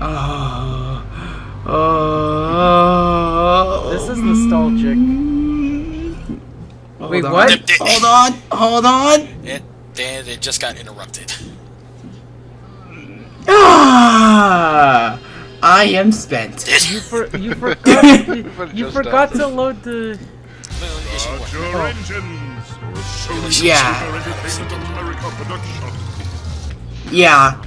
This is nostalgic. Wait, on. what? Hold on. It just got interrupted. I am spent. You forgot to load the. Yeah.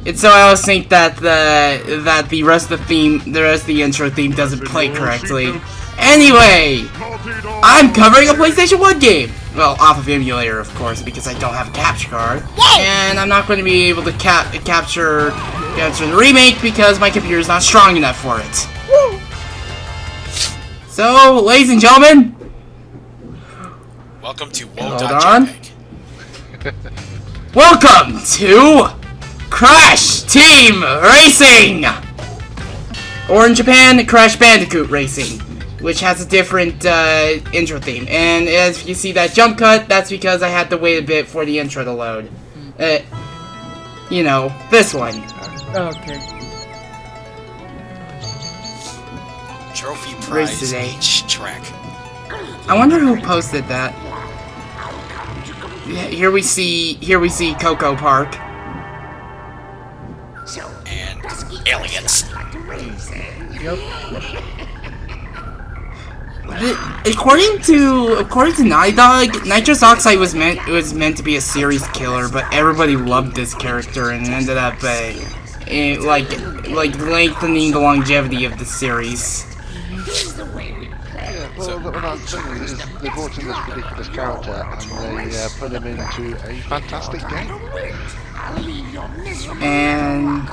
It's so I always think that the rest of the intro theme doesn't play correctly. Anyway, I'm covering a PlayStation 1 game. Well, off of emulator, of course, because I don't have a capture card, and I'm not going to be able to capture the remake because my computer is not strong enough for it. So, ladies and gentlemen, welcome to hold on. Welcome to Crash Team Racing! Or in Japan, Crash Bandicoot Racing, which has a different intro theme. And as you see that jump cut, that's because I had to wait a bit for the intro to load. You know, this one. Okay. Trophy prize each track. I wonder who posted that. Yeah, here we see Coco Park. And aliens. Yep. According to Naughty Dog, Nitrous Oxide was meant to be a series killer, but everybody loved this character and it ended up like lengthening the longevity of the series. Well, what I'm saying is they brought in this ridiculous character and they put him into a fantastic game. And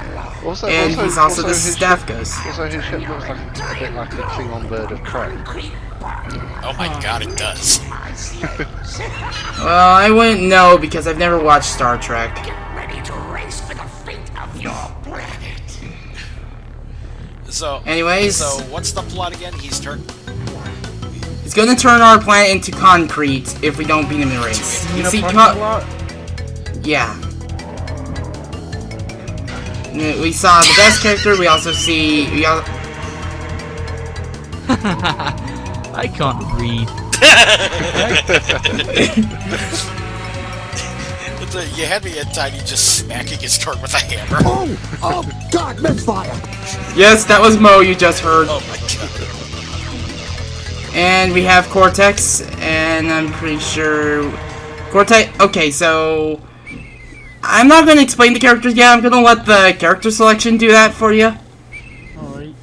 he's also the staff ghost. Also, his ship looks like a bit like the Klingon bird of Kreg. Oh my god, it does. Well, I wouldn't know because I've never watched Star Trek. Get ready to race for the fate of your planet. So, anyways, what's the plot again? He's gonna turn our planet into concrete if we don't beat him in the race. You see, yeah. We saw the best character. We also see. I can't read. You had me at Tiny just smacking his cart with a hammer. Oh God, misfire! Yes, that was Mo you just heard. Oh my god. And we have Cortex, and I'm pretty sure Cortex. Okay, so I'm not gonna explain the characters yet. I'm gonna let the character selection do that for you. Alright.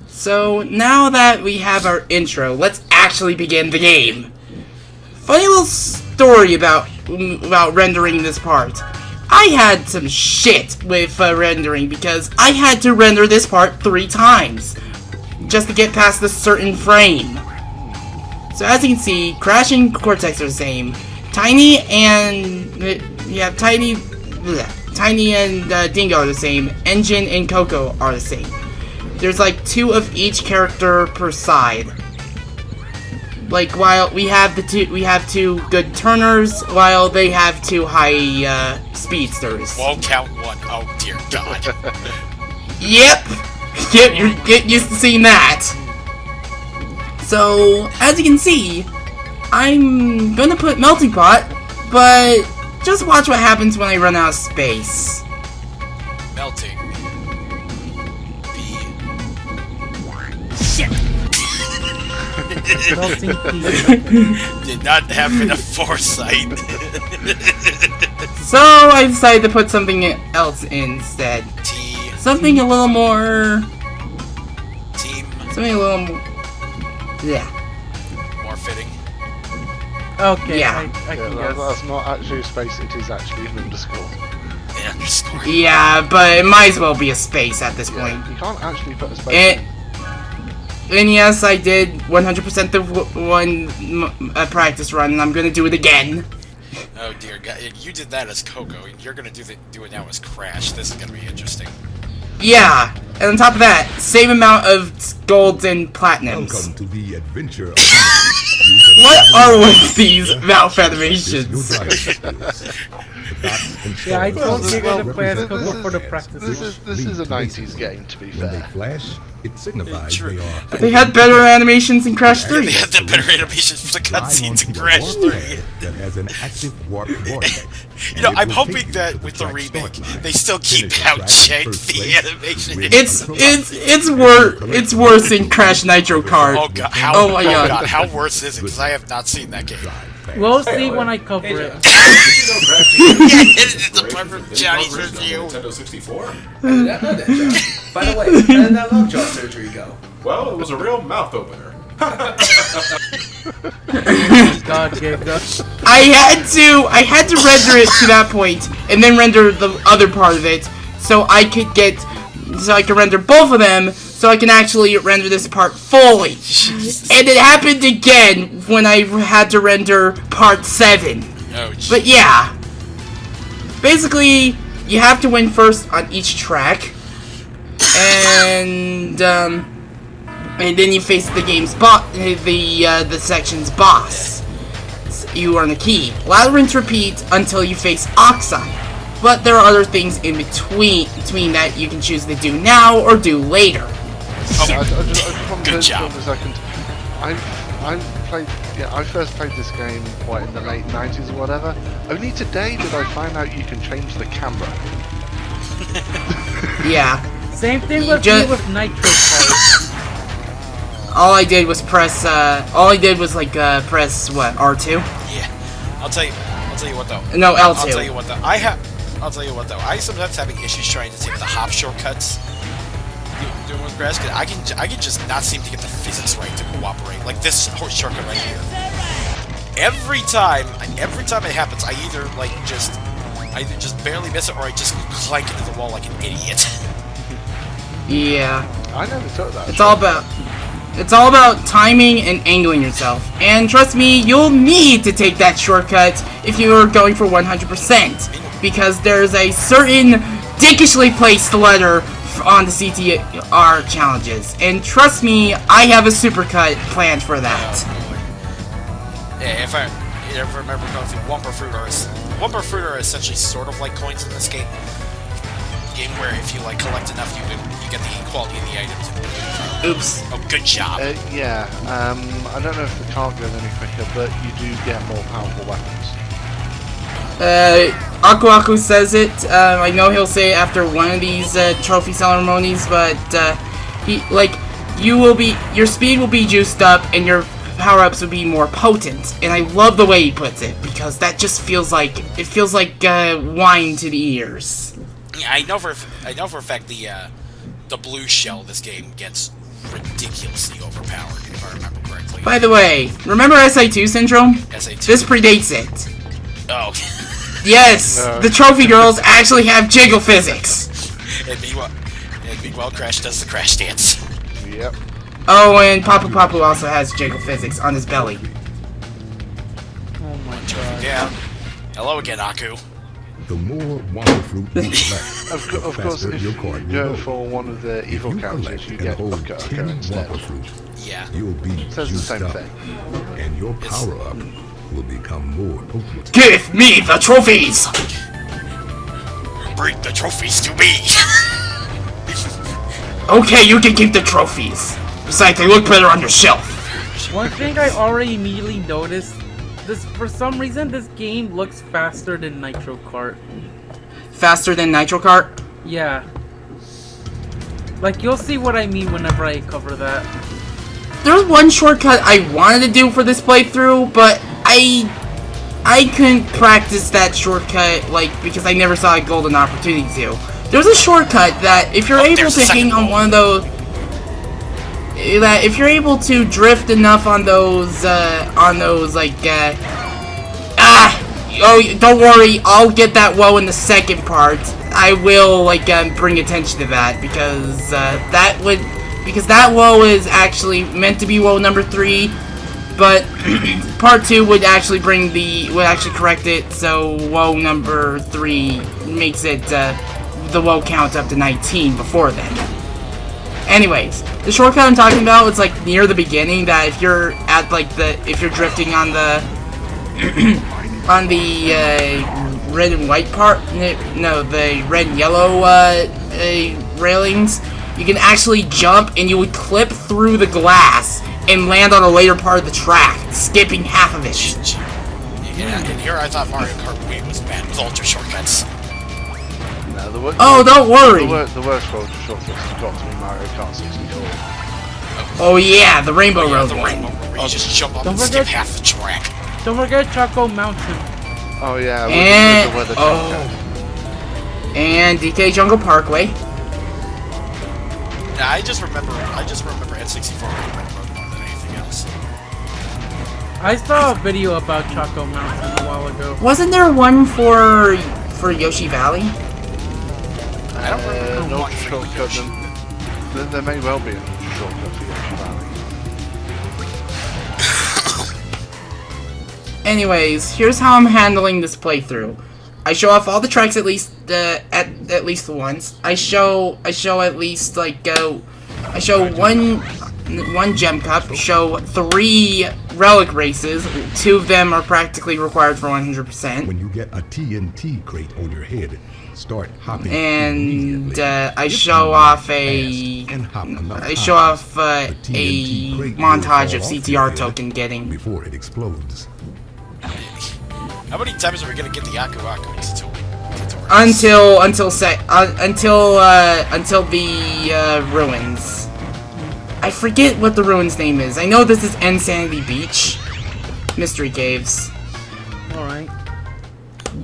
So now that we have our intro, let's actually begin the game. Funny little story about rendering this part. I had some shit with rendering because I had to render this part 3 times just to get past this certain frame. So as you can see, Crash and Cortex are the same. Tiny and Tiny and Dingo are the same. Engine and Coco are the same. There's like 2 of each character per side. Like while we have 2 good turners, while they have 2 high speedsters. Won't count 1. Oh dear God. Yep. Get used to seeing that. So as you can see, I'm gonna put melting pot, but just watch what happens when I run out of space. Melting. Shit! Melting Did not have enough foresight. So I decided to put something else instead. Something a little more... Something a little more... Yeah. More fitting. Okay, yeah. I can guess. That's not actually a space, it is actually an underscore. An underscore. Yeah, but it might as well be a space at this point. You can't actually put a space in. And yes, I did 100% the practice run, and I'm gonna do it again. Oh dear God, you did that as Coco, and you're gonna do it now as Crash. This is gonna be interesting. Yeah, and on top of that, same amount of golds and platinums. Welcome to the adventure of you can What are with these mouth animations? Yeah, I told Well, Giga to well, play as this Coco is- for the practice. This is a 90s game, to be When they fair. flash, it signifies True. they are. They had better animations in Crash They 3. had the better animations for the Drive cutscenes in onto a Crash warp 3. pad that has an active warp vortex. You know, And it I'm will hoping take you that to the with the track remake, start line. they still keep Finish how the track in jank first the place. animation Win is. It's worse than Crash Nitro Kart. Oh god, Oh my God. how worse is it? Because I have not seen that game. We'll see when I cover it. Yeah, it's a perfect Johnny's review. Nintendo 64? I did not know that, John. By the way, how did that love jaw surgery go? Well, it was a real mouth opener. God, Giga. I had to render it to that point, and then render the other part of it, so I could render both of them, so I can actually render this part fully. And it happened again when I had to render part 7. Oh, But yeah, basically, you have to win first on each track, and then you face the game's the section's boss. You earn a key. Rinse, repeat until you face Oxide. But there are other things in between that you can choose to do now or do later. I just want Good to job. for a second. I first played this game in the late 90s or whatever. Only today did I find out you can change the camera. Yeah. Same thing You with ju- me with Nitro Kart. All I did was press. Press what? R2? yeah. I'll tell you what though. No, L2. I'll tell you what though. I sometimes having issues trying to take the hop shortcuts. Doing with Crash, because I can just not seem to get the physics right to cooperate. Like this shortcut right here. Every time it happens, I either just barely miss it, or I just clank into the wall like an idiot. Yeah. I never took that. It's all about timing and angling yourself. And trust me, you'll need to take that shortcut if you are going for 100%. Because there's a certain dickishly placed letter on the CTR challenges. And trust me, I have a supercut planned for that. Yeah, if I remember correctly, Wumper Fruit are essentially sort of like coins in this game. Where if you collect enough, you get the quality of the items. Oops. Oh, good job. Yeah. I don't know if the card goes any quicker, but you do get more powerful weapons. Aku Aku says it. I know he'll say it after one of these trophy ceremonies, but your speed will be juiced up and your power-ups will be more potent. And I love the way he puts it, because that just feels like wine to the ears. Yeah, I know for a fact the blue shell this game gets ridiculously overpowered, if I remember correctly. By the way, remember SI2 syndrome? SA2. This predates it. Oh. Yes, the trophy girls actually have jiggle physics. and meanwhile, Crash does the Crash dance. Yep. Oh, and Papu Papu also has jiggle physics on his belly. Oh my god. Yeah. Hello again, Aku. The more Wumper Fruit you collect, Of the course, faster if your you card will go go. for one of the If evil you characters, collect you and get hold Uka 10 instead. Wumper Fruit, Yeah. you'll be Says the juiced same up, thing. and your power-up will become more potent. Give me the trophies! Bring the trophies to me. Okay, you can keep the trophies. Besides, they look better on your shelf. One thing I already immediately noticed, for some reason this game looks faster than Nitro Kart. Faster than Nitro Kart? Yeah. Like, you'll see what I mean whenever I cover that. There's one shortcut I wanted to do for this playthrough, but I couldn't practice that shortcut, because I never saw a golden opportunity to. There's a shortcut that if you're able to hang on one of those, if you're able to drift enough on those, don't worry, I'll get that woah in the second part. I will, bring attention to that, because, that woah is actually meant to be woah number 3, but part 2 would actually correct it, so woah number 3 makes it, the woah count up to 19 before then. Anyways, the shortcut I'm talking about is like near the beginning. That if you're at like if you're drifting on the on the red and white part, no, the red and yellow railings, you can actually jump and you would clip through the glass and land on a later part of the track, skipping half of it. Yeah, and here I thought Mario Kart Wii was bad with ultra shortcuts. No, oh, don't worry. The worst ultra shortcuts has got to be Mario Kart 64. Oh yeah, the Rainbow Road the one. Rainbow Road where you just jump up Don't and skip half the track. Don't forget Choco Mountain. Oh yeah, and with the and DK Jungle Parkway. Yeah, I just remember N64 being more than anything else. I saw a video about Choco Mountain a while ago. Wasn't there one for Yoshi Valley? I don't remember no one for shortcut. Yoshi. There may well be a shortcut for Yoshi Valley. Anyways, here's how I'm handling this playthrough. I show off all the tracks at least at least once. I show at least like I show one gem cup, show 3 relic races. 2 of them are practically required for 100%. When you get a TNT crate on your head, start hopping. And I show off a montage of CTR token getting before it explodes. How many times are we gonna get the Aku Aku tutorial? until the ruins. I forget what the ruins name is. I know this is Insanity Beach. Mystery Caves. Alright.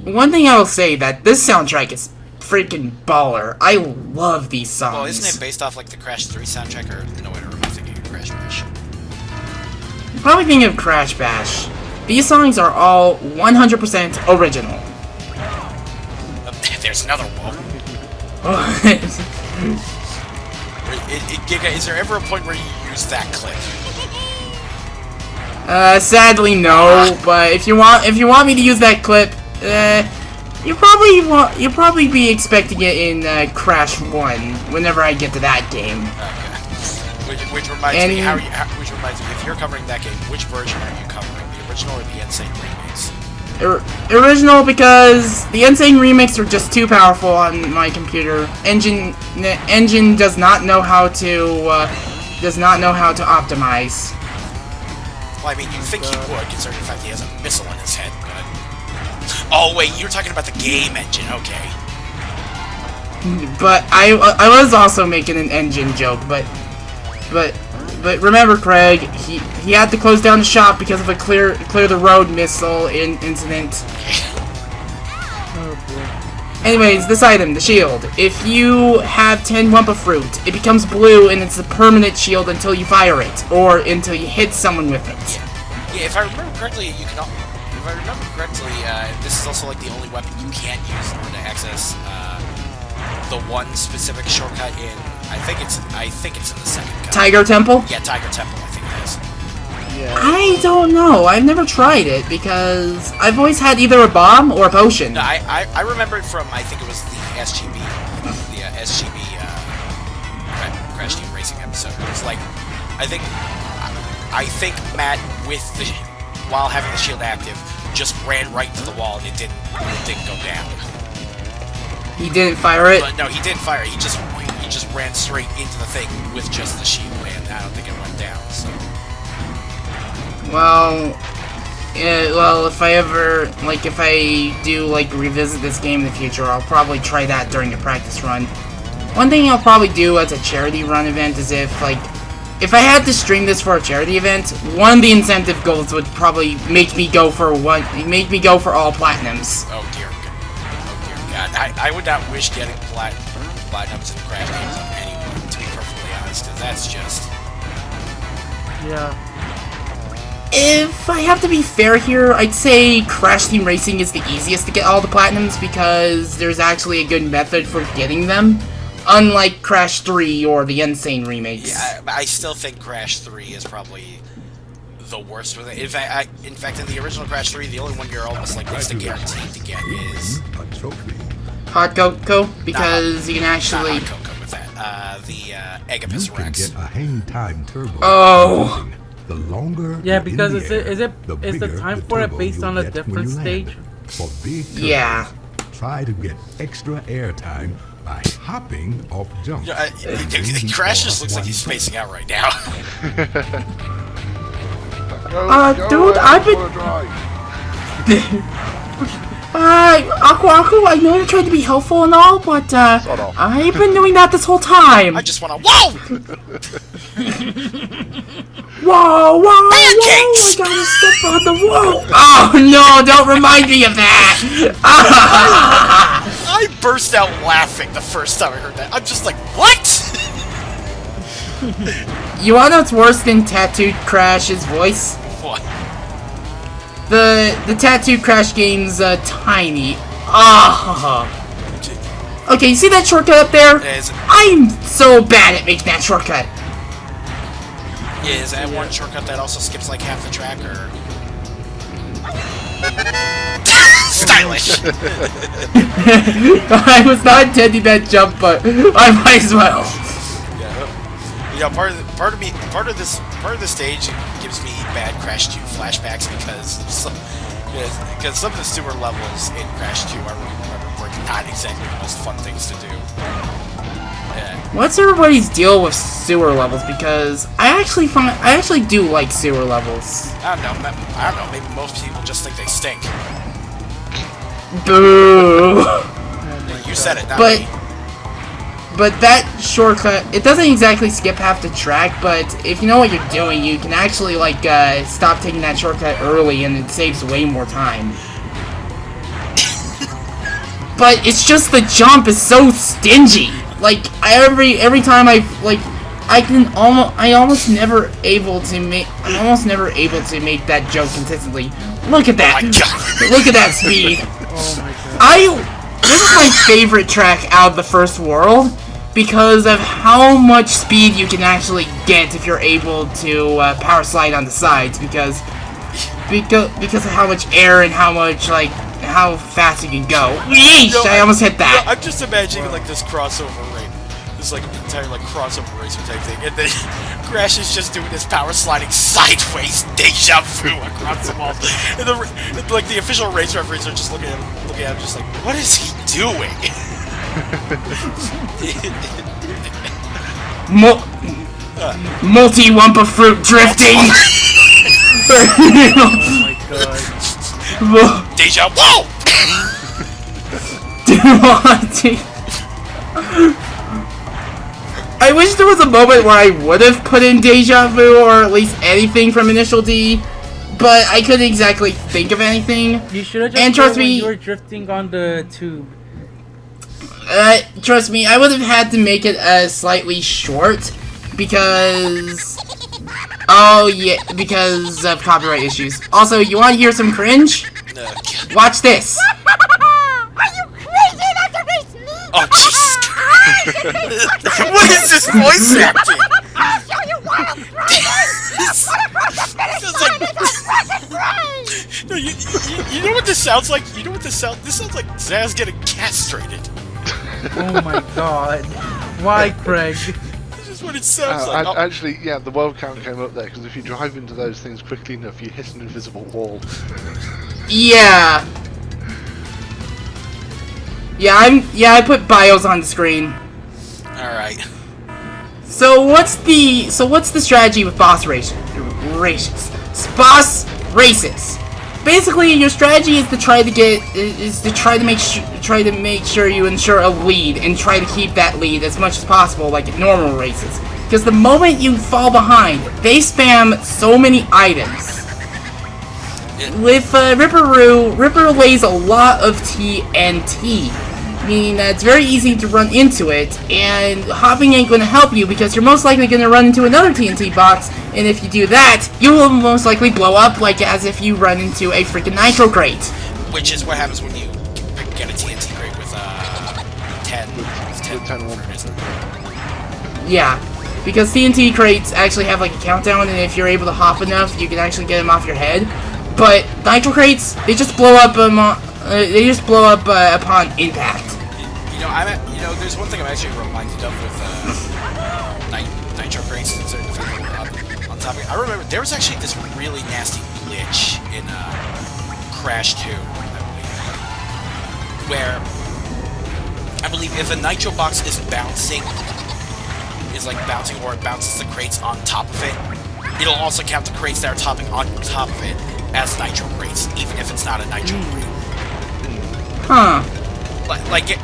One thing I will say that this soundtrack is freaking baller. I love these songs. Well, isn't it based off like the Crash 3 soundtrack, or no? Wait, or am I thinking of Crash Bash? I'm probably thinking of Crash Bash. These songs are all 100% original. There's another one. Giga, is there ever a point where you use that clip? Sadly no. But if you want me to use that clip, you'll probably be expecting it in Crash 1 whenever I get to that game. Okay. Which reminds me, if you're covering that game, which version are you covering? The original or the Insane Remix? Original, because the Insane Remix are just too powerful on my computer. Engine does not know how to optimize. Well, I mean, you'd think he would, considering the fact he has a missile in his head, but... Oh, wait, you're talking about the game engine, okay. But I was also making an engine joke, but remember, Kreg, he had to close down the shop because of a clear the road missile incident. Oh boy. Anyways, this item, the shield. If you have 10 Wumpa Fruit, it becomes blue and it's a permanent shield until you fire it, or until you hit someone with it. Yeah, if I remember correctly, this is also like the only weapon you can't use in order to access the one specific shortcut in. I think it's in the second cut. Tiger Temple? Yeah, Tiger Temple, I think it is. Yeah. I don't know. I've never tried it because I've always had either a bomb or a potion. No, I remember it from, I think it was the SGB Crash Team Racing episode. It was like, I think Matt while having the shield active just ran right into the wall and it didn't go down. He didn't fire it? No, he didn't fire it. He just ran straight into the thing with just the shield, and I don't think it went down, so... Well, if I do, revisit this game in the future, I'll probably try that during a practice run. One thing I'll probably do as a charity run event is if I had to stream this for a charity event, one of the incentive goals would probably make me go for all platinums. Oh dear God. I would not wish getting platinums in Crash games on anyone, to be perfectly honest, because that's just... Yeah. If I have to be fair here, I'd say Crash Team Racing is the easiest to get all the platinums because there's actually a good method for getting them, unlike Crash 3 or the Insane remakes. Yeah, I still think Crash 3 is probably the worst with it. In fact, in the original Crash 3, the only one you're almost like next to guaranteed to get is a trophy. Hot Cocoa, because you can actually... Not Hot Cocoa with that. Agapus You can Rex. get a hang time turbo. Oh. The longer Yeah, you're because in the is air, the bigger time the for it turbo based you'll on a get when different you land. stage? For big turbos, Yeah. try to get extra air time by hopping off jumps. Yeah, Crash just looks like he's spacing out right now. Dude, I've been... Aku, I know you tried to be helpful and all, but, I've been doing that this whole time. I just wanna whoa! Whoa! Pancakes! I gotta step on the whoa! Oh, no, don't remind me of that! I burst out laughing the first time I heard that. I'm just like, what? You wanna know what's worse than Tattooed Crash's voice? What? The Tattooed Crash game's, tiny. Ah. Okay, you see that shortcut up there? Is, I'm so bad at making that shortcut. is that one shortcut that also skips like half the track, or... Stylish! I was not intending that jump, but I might as well. Yeah. You know, part of this stage gives me bad Crash 2 flashbacks because some of the sewer levels in Crash 2 I remember were not exactly the most fun things to do. Yeah. What's everybody's deal with sewer levels? Because I actually do like sewer levels. I don't know. Maybe most people just think they stink. Boo! You said it, not me. But that shortcut, it doesn't exactly skip half the track, but if you know what you're doing, you can actually, like, stop taking that shortcut early, and it saves way more time. But it's just the jump is so stingy. Like, every time I'm almost never able to make that jump consistently. Look at that! Oh my God. Look at that speed! Oh my god. This is my favorite track out of the first world because of how much speed you can actually get if you're able to power slide on the sides because of how much air and how fast you can go. Yeesh! No, I almost hit that. I'm just imagining like this crossover race, this like entire like crossover racer type thing, and then Crash is just doing this power sliding sideways deja vu across the walls, and the official race referees are just looking at him, just like, what is he doing? Multi-Wumpa fruit drifting. Oh my god. Deja whoa! I wish there was a moment where I would have put in Deja Vu or at least anything from Initial D, but I couldn't exactly think of anything. You should have just And trust me, you were drifting on the tube. Trust me, I would have had to make it slightly short because... Oh yeah, because of copyright issues. Also, you want to hear some cringe? Watch this. Are you crazy enough to face me? Oh Jesus! What is this voice acting? I'll show you wild No, you know what this sounds like? You know what this sounds? This sounds like Zaz getting castrated. Oh my god. Why, Kreg? This is what it sounds like. Actually, yeah, the world count came up there because if you drive into those things quickly enough, you hit an invisible wall. Yeah. I put BIOS on the screen. All right. So what's the strategy with boss races? Boss races. Basically, your strategy is to try to make sure you ensure a lead and try to keep that lead as much as possible, like in normal races. Because the moment you fall behind, they spam so many items. With Ripper Roo, Ripper lays a lot of TNT, meaning that it's very easy to run into it, and hopping ain't going to help you because you're most likely going to run into another TNT box, and if you do that, you will most likely blow up like as if you run into a freaking nitro crate. Which is what happens when you get a TNT crate with 10 furnaces. Yeah, because TNT crates actually have like a countdown, and if you're able to hop enough, you can actually get them off your head. But nitro crates, they just blow up. Upon impact. know, there's one thing I'm actually reminded of with Nitro Crates on topic. I remember there was actually this really nasty glitch in Crash 2, where I believe if a Nitro box is bouncing, or it bounces the crates on top of it, it'll also count the crates that are topping on top of it as Nitro crates, even if it's not a Nitro crate. Huh.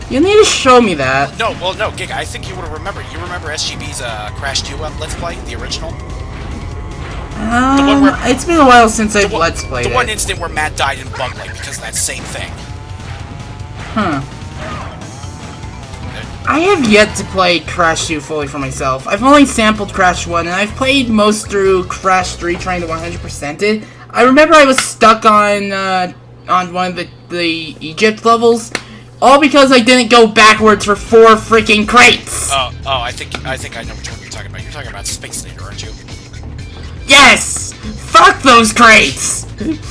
You need to show me that. No, well, no, Giga, I think you would remember. You remember SGB's Crash 2 Let's Play, the original? The one where, it's been a while since I've Let's Played it. The one instant where Matt died in Bug Light because of that same thing. Huh. I have yet to play Crash 2 fully for myself. I've only sampled Crash 1, and I've played most through Crash 3 trying to 100% it. I remember I was stuck on one of the Egypt levels, all because I didn't go backwards for 4 freaking crates! I think I know which one you're talking about. You're talking about Space Needle, aren't you? Yes! Fuck those crates!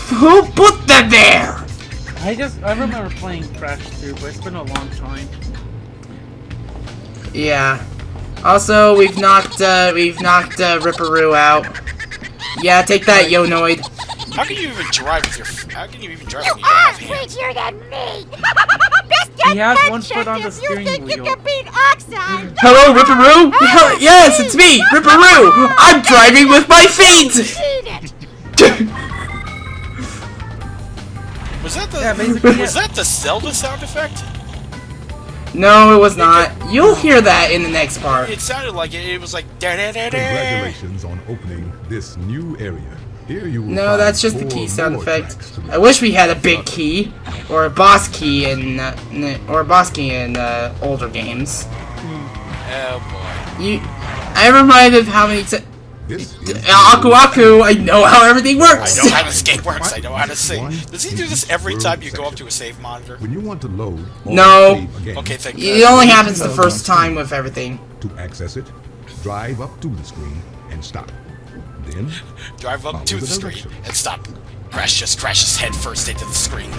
Who put them there? I remember playing Crash 2, but it's been a long time. Yeah. Also, we've knocked Ripper Roo out. Yeah, take that, Yonoid. How can you even drive with your? How can you even drive when you don't have hands? Crazier than me! He has one foot on the steering wheel. You can beat Oxide! Hello, Ripper Roo? Yes, it's me, Ripper Roo! I'm driving with my feet! Was that the was that the Zelda sound effect? No, it was not. You'll hear that in the next part. It sounded like it. It was like da da da da. Congratulations on opening this new area. Here you will No, that's just the key sound effect. I wish we had a big key or a boss key in older games. Oh boy. I reminded of how many Aku Aku, I know how everything works. I know how this game works. I know how to sing. Does he do this every time you go up to a save monitor? When you want to load. No. Okay, thank you. It only happens the first time with everything. To access it, drive up to the screen and stop. Then drive up to the screen and stop. Crash just crashes head first into the screen.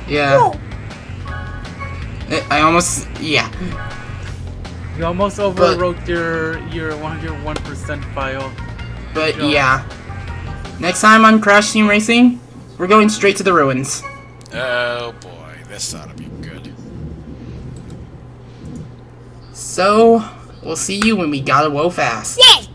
Yeah. I almost You almost overwrote your 101% file. But yeah. Next time on Crash Team Racing, we're going straight to the ruins. Oh boy, this ought to be good. So, we'll see you when we gotta woah fast. Yes!